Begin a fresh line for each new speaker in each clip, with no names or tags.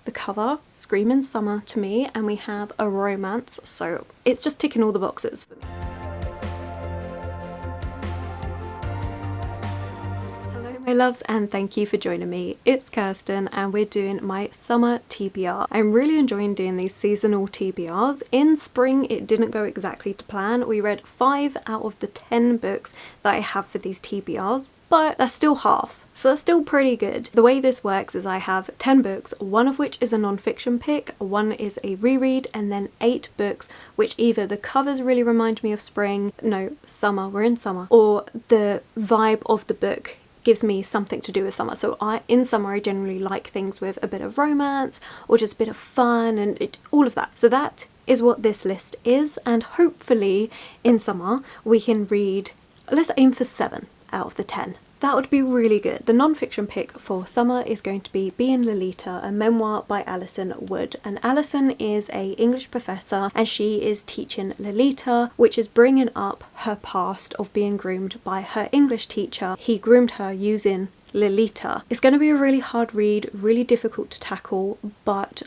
the cover, screaming summer to me, and we have a romance, so it's just ticking all the boxes for me. My loves, and thank you for joining me. It's Kirsten and we're doing my summer TBR. I'm really enjoying doing these seasonal TBRs. In spring it didn't go exactly to plan. We read 5 out of the 10 books that I have for these TBRs, but that's still half. So that's still pretty good. The way this works is I have 10 books, one of which is a non-fiction pick, one is a reread, and then 8 books which either the covers really remind me of spring, no, summer, we're in summer, or the vibe of the book gives me something to do with summer. So in summer I generally like things with a bit of romance or just a bit of fun and all of that. So that is what this list is, and hopefully in summer we can read, let's aim for 7 out of the 10. That would be really good. The non-fiction pick for summer is going to be Being Lolita, a memoir by Alison Wood. And Alison is an English professor and she is teaching Lolita, which is bringing up her past of being groomed by her English teacher. He groomed her using Lolita. It's going to be a really hard read, really difficult to tackle, but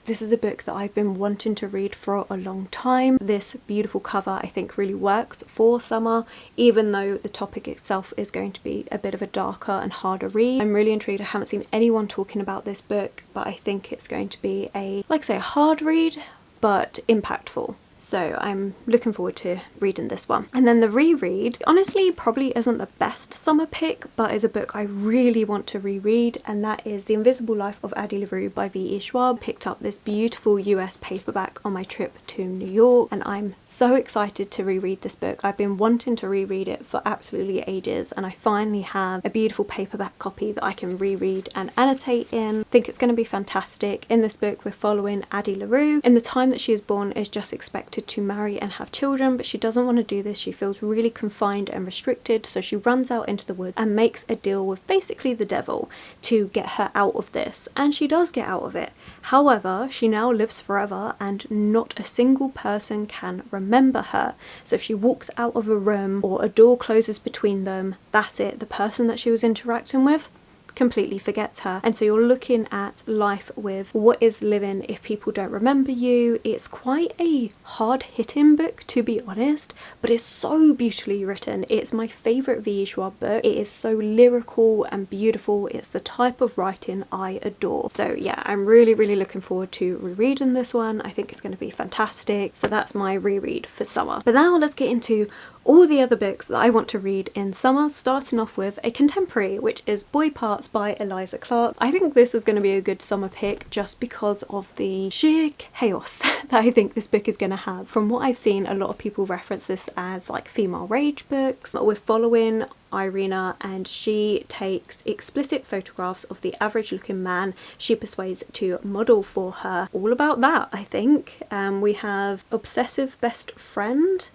this is a book that I've been wanting to read for a long time. This beautiful cover I think really works for summer, even though the topic itself is going to be a bit of a darker and harder read. I'm really intrigued. I haven't seen anyone talking about this book, but I think it's going to be a, like I say, a hard read, but impactful. So I'm looking forward to reading this one. And then the reread, honestly, probably isn't the best summer pick, but is a book I really want to reread, and that is The Invisible Life of Addie LaRue by V.E. Schwab. Picked up this beautiful US paperback on my trip to New York, and I'm so excited to reread this book. I've been wanting to reread it for absolutely ages, and I finally have a beautiful paperback copy that I can reread and annotate in. I think it's going to be fantastic. In this book we're following Addie LaRue. In the time that she is born is just expected to marry and have children, but she doesn't want to do this. She feels really confined and restricted, so she runs out into the woods and makes a deal with basically the devil to get her out of this, and she does get out of it. However, she now lives forever and not a single person can remember her. So if she walks out of a room or a door closes between them, that's it. The person that she was interacting with completely forgets her. And so you're looking at life with what is living if people don't remember you. It's quite a hard-hitting book, to be honest, but it's so beautifully written. It's my favourite V.E. Schwab book. It is so lyrical and beautiful. It's the type of writing I adore. So yeah, I'm really looking forward to rereading this one. I think it's going to be fantastic. So that's my reread for summer. But now let's get into all the other books that I want to read in summer, starting off with a contemporary, which is Boy Parts by Eliza Clark. I think this is going to be a good summer pick just because of the sheer chaos that I think this book is going to have. From what I've seen, a lot of people reference this as like female rage books. We're following Irina and she takes explicit photographs of the average looking man she persuades to model for her. All about that, I think. We have obsessive best friend,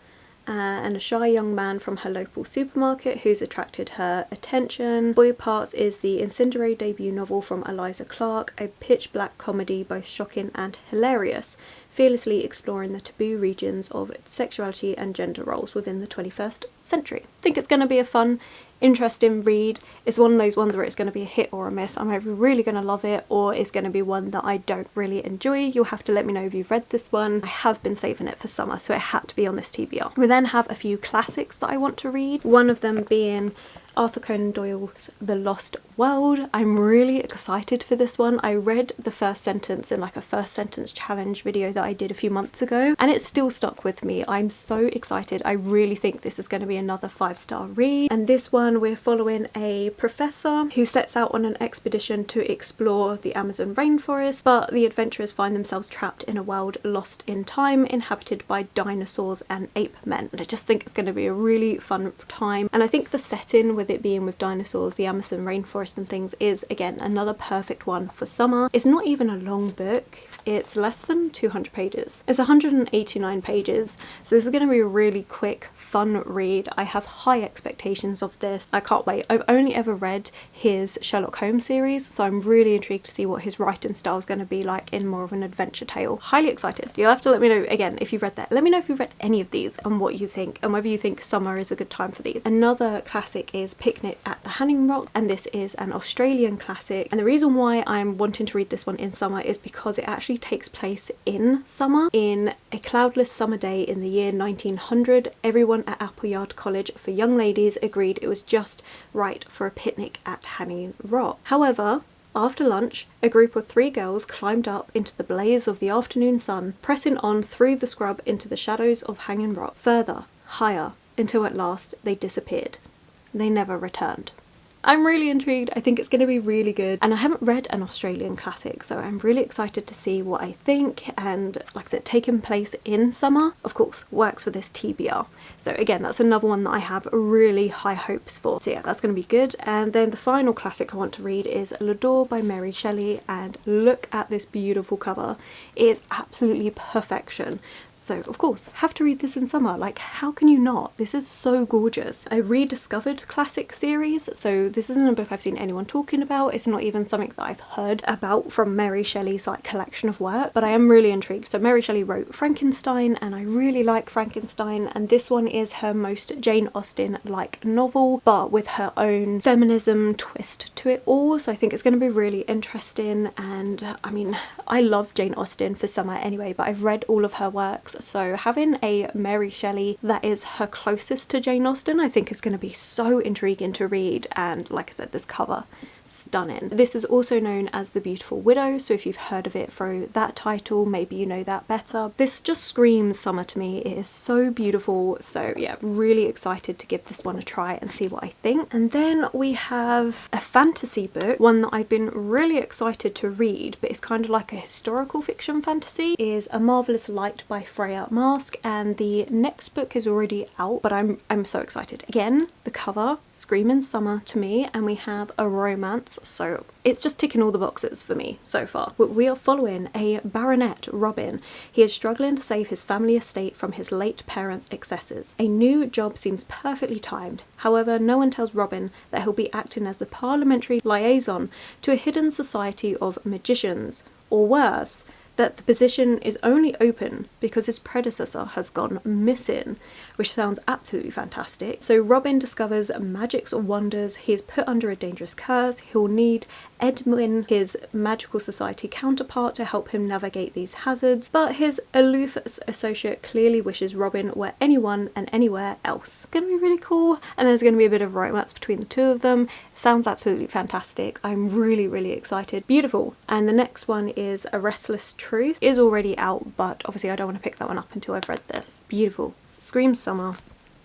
and a shy young man from her local supermarket who's attracted her attention. Boy Parts is the incendiary debut novel from Eliza Clark, a pitch black comedy both shocking and hilarious, fearlessly exploring the taboo regions of sexuality and gender roles within the 21st century. I think it's going to be a fun, interesting read. It's one of those ones where it's going to be a hit or a miss. I'm either really going to love it or it's going to be one that I don't really enjoy. You'll have to let me know if you've read this one. I have been saving it for summer, so it had to be on this TBR. We then have a few classics that I want to read, one of them being Arthur Conan Doyle's The Lost World. I'm really excited for this one. I read the first sentence in like a first sentence challenge video that I did a few months ago and it still stuck with me. I'm so excited. I really think this is going to be another 5-star read. And this one we're following a professor who sets out on an expedition to explore the Amazon rainforest, but the adventurers find themselves trapped in a world lost in time, inhabited by dinosaurs and ape men. And I just think it's going to be a really fun time, and I think the setting with it being with dinosaurs, the Amazon rainforest and things is again another perfect one for summer. It's not even a long book. It's less than 200 pages. It's 189 pages, so this is going to be a really quick, fun read. I have high expectations of this. I can't wait. I've only ever read his Sherlock Holmes series, so I'm really intrigued to see what his writing style is going to be like in more of an adventure tale. Highly excited. You'll have to let me know again if you've read that. Let me know if you've read any of these and what you think, and whether you think summer is a good time for these. Another classic is Picnic at the Hanging Rock, and this is an Australian classic. And the reason why I'm wanting to read this one in summer is because it actually takes place in summer. In a cloudless summer day in the year 1900, everyone at Appleyard College for Young Ladies agreed it was just right for a picnic at Hanging Rock. However, after lunch, a group of 3 girls climbed up into the blaze of the afternoon sun, pressing on through the scrub into the shadows of Hanging Rock, further, higher, until at last they disappeared. They never returned. I'm really intrigued. I think it's going to be really good, and I haven't read an Australian classic, so I'm really excited to see what I think. And like I said, taking place in summer, of course, works for this TBR. So again, that's another one that I have really high hopes for. So yeah, that's going to be good. And then the final classic I want to read is L'Adore by Mary Shelley, and look at this beautiful cover. It is absolutely perfection. So of course, have to read this in summer. Like, how can you not? This is so gorgeous. A rediscovered classic series. So this isn't a book I've seen anyone talking about. It's not even something that I've heard about from Mary Shelley's like collection of work, but I am really intrigued. So Mary Shelley wrote Frankenstein, and I really like Frankenstein, and this one is her most Jane Austen-like novel, but with her own feminism twist to it all. So I think it's going to be really interesting. And I mean, I love Jane Austen for summer anyway, but I've read all of her works. So having a Mary Shelley that is her closest to Jane Austen, I think is going to be so intriguing to read. And like I said, this cover, stunning. This is also known as The Beautiful Widow, so if you've heard of it through that title, maybe you know that better. This just screams summer to me. It is so beautiful. So yeah, really excited to give this one a try and see what I think. And then we have a fantasy book, one that I've been really excited to read, but it's kind of like a historical fiction fantasy, is A Marvellous Light by Freya Marske, and the next book is already out, but I'm so excited. Again, the cover, screaming summer to me, and we have a romance. So it's just ticking all the boxes for me so far. We are following a baronet, Robin. He is struggling to save his family estate from his late parents' excesses. A new job seems perfectly timed. However, no one tells Robin that he'll be acting as the parliamentary liaison to a hidden society of magicians, or worse, that the position is only open because his predecessor has gone missing, which sounds absolutely fantastic. So Robin discovers magic's wonders. He is put under a dangerous curse. He'll need Edwin, his magical society counterpart, to help him navigate these hazards, but his aloof associate clearly wishes Robin were anyone and anywhere else. It's gonna be really cool, and there's gonna be a bit of romance between the two of them. Sounds absolutely fantastic. I'm really excited. Beautiful. And the next one is A Restless Truth. It is already out, but obviously I don't want to pick that one up until I've read this. Beautiful. Screams summer.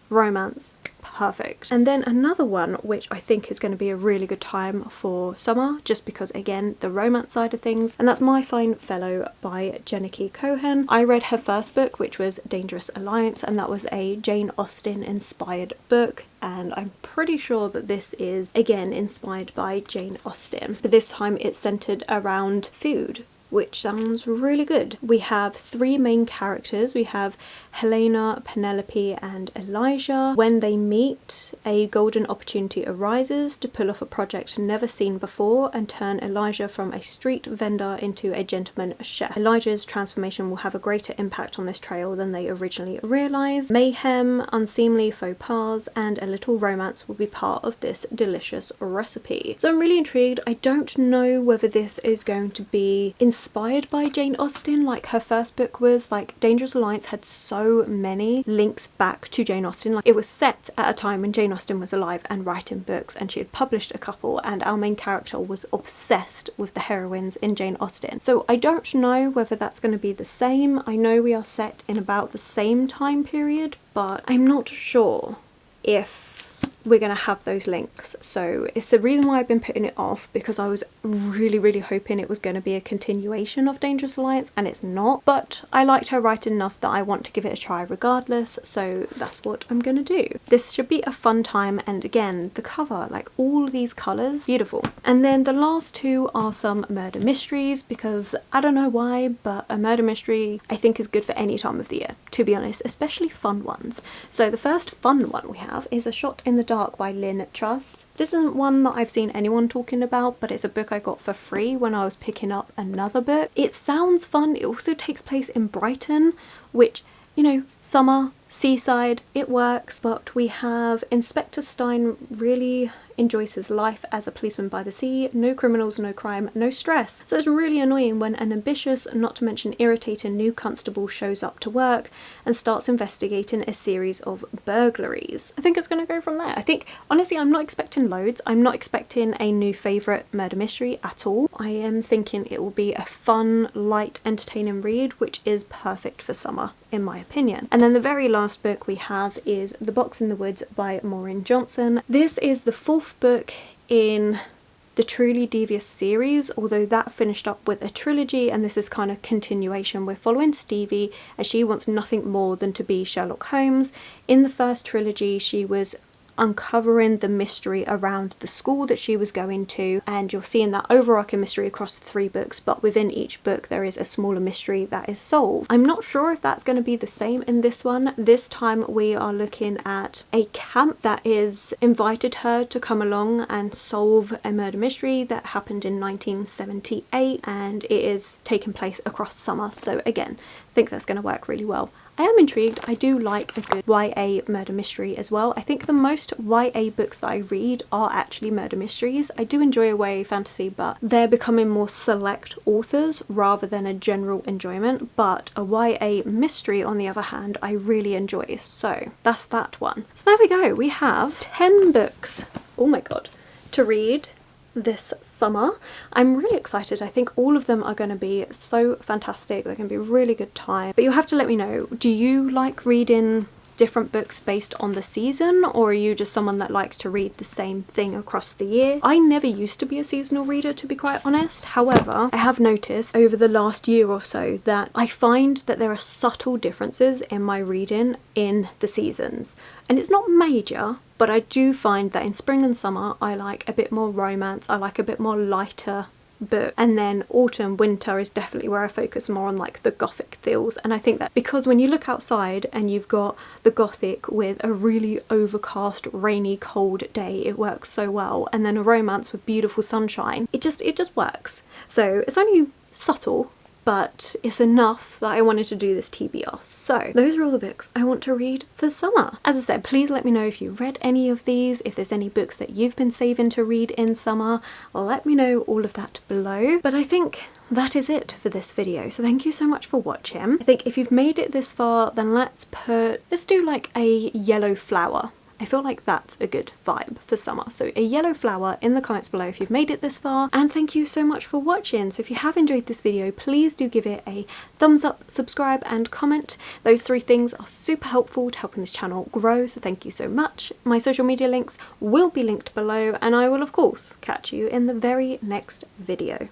Romance. Perfect. And then another one which I think is going to be a really good time for summer, just because again the romance side of things, and that's My Fine Fellow by Jenneke Cohen. I read her first book, which was Dangerous Alliance, and that was a Jane Austen inspired book, and I'm pretty sure that this is again inspired by Jane Austen, but this time it's centered around food, which sounds really good. We have 3 main characters. We have Helena, Penelope and Elijah. When they meet, a golden opportunity arises to pull off a project never seen before and turn Elijah from a street vendor into a gentleman chef. Elijah's transformation will have a greater impact on this trail than they originally realised. Mayhem, unseemly faux pas and a little romance will be part of this delicious recipe. So I'm really intrigued. I don't know whether this is going to be inspired by Jane Austen like her first book was. Like, Dangerous Alliance had so many links back to Jane Austen. Like, it was set at a time when Jane Austen was alive and writing books, and she had published a couple, and our main character was obsessed with the heroines in Jane Austen. So I don't know whether that's going to be the same. I know we are set in about the same time period, but I'm not sure if we're going to have those links. So it's the reason why I've been putting it off, because I was really hoping it was going to be a continuation of Dangerous Alliance, and it's not, but I liked her writing enough that I want to give it a try regardless, so that's what I'm going to do. This should be a fun time, and again, the cover, like all these colours, beautiful. And then the last 2 are some murder mysteries, because I don't know why, but a murder mystery I think is good for any time of the year, to be honest, especially fun ones. So the first fun one we have is A Shot in the Dark by Lynn Truss. This isn't one that I've seen anyone talking about, but it's a book I got for free when I was picking up another book. It sounds fun. It also takes place in Brighton, which you know, summer, seaside, it works. But we have Inspector Stein really enjoys his life as a policeman by the sea, no criminals, no crime, no stress. So it's really annoying when an ambitious, not to mention irritating new constable shows up to work and starts investigating a series of burglaries. I think it's going to go from there. I think, honestly, I'm not expecting loads. I'm not expecting a new favourite murder mystery at all. I am thinking it will be a fun, light, entertaining read, which is perfect for summer, in my opinion. And then the very last book we have is The Box in the Woods by Maureen Johnson. This is the 4th book in the Truly Devious series, although that finished up with a trilogy, and this is kind of continuation. We're following Stevie, and she wants nothing more than to be Sherlock Holmes. In the first trilogy, she was uncovering the mystery around the school that she was going to, and you're seeing that overarching mystery across the 3 books, but within each book there is a smaller mystery that is solved. I'm not sure if that's going to be the same in this one. This time we are looking at a camp that is invited her to come along and solve a murder mystery that happened in 1978, and it is taking place across summer. So again, I think that's going to work really well. I am intrigued. I do like a good YA murder mystery as well. I think the most YA books that I read are actually murder mysteries. I do enjoy YA fantasy, but they're becoming more select authors rather than a general enjoyment. But a YA mystery, on the other hand, I really enjoy. So that's that one. So there we go. We have 10 books, oh my god, to read this summer. I'm really excited. I think all of them are going to be so fantastic. They're going to be a really good time. But you'll have to let me know, do you like reading different books based on the season, or are you just someone that likes to read the same thing across the year? I never used to be a seasonal reader, to be quite honest. However, I have noticed over the last year or so that I find that there are subtle differences in my reading in the seasons, and it's not major, but I do find that in spring and summer I like a bit more romance, I like a bit more lighter book, and then autumn, winter is definitely where I focus more on like the gothic feels. And I think that because when you look outside and you've got the gothic with a really overcast, rainy, cold day, it works so well, and then a romance with beautiful sunshine, it just works. So it's only subtle, but it's enough that I wanted to do this TBR. So those are all the books I want to read for summer. As I said, please let me know if you read any of these, if there's any books that you've been saving to read in summer. Let me know all of that below. But I think that is it for this video. So thank you so much for watching. I think if you've made it this far, then let's do like a yellow flower. I feel like that's a good vibe for summer. So a yellow flower in the comments below if you've made it this far. And thank you so much for watching. So if you have enjoyed this video, please do give it a thumbs up, subscribe and comment. Those 3 things are super helpful to helping this channel grow. So thank you so much. My social media links will be linked below, and I will of course catch you in the very next video.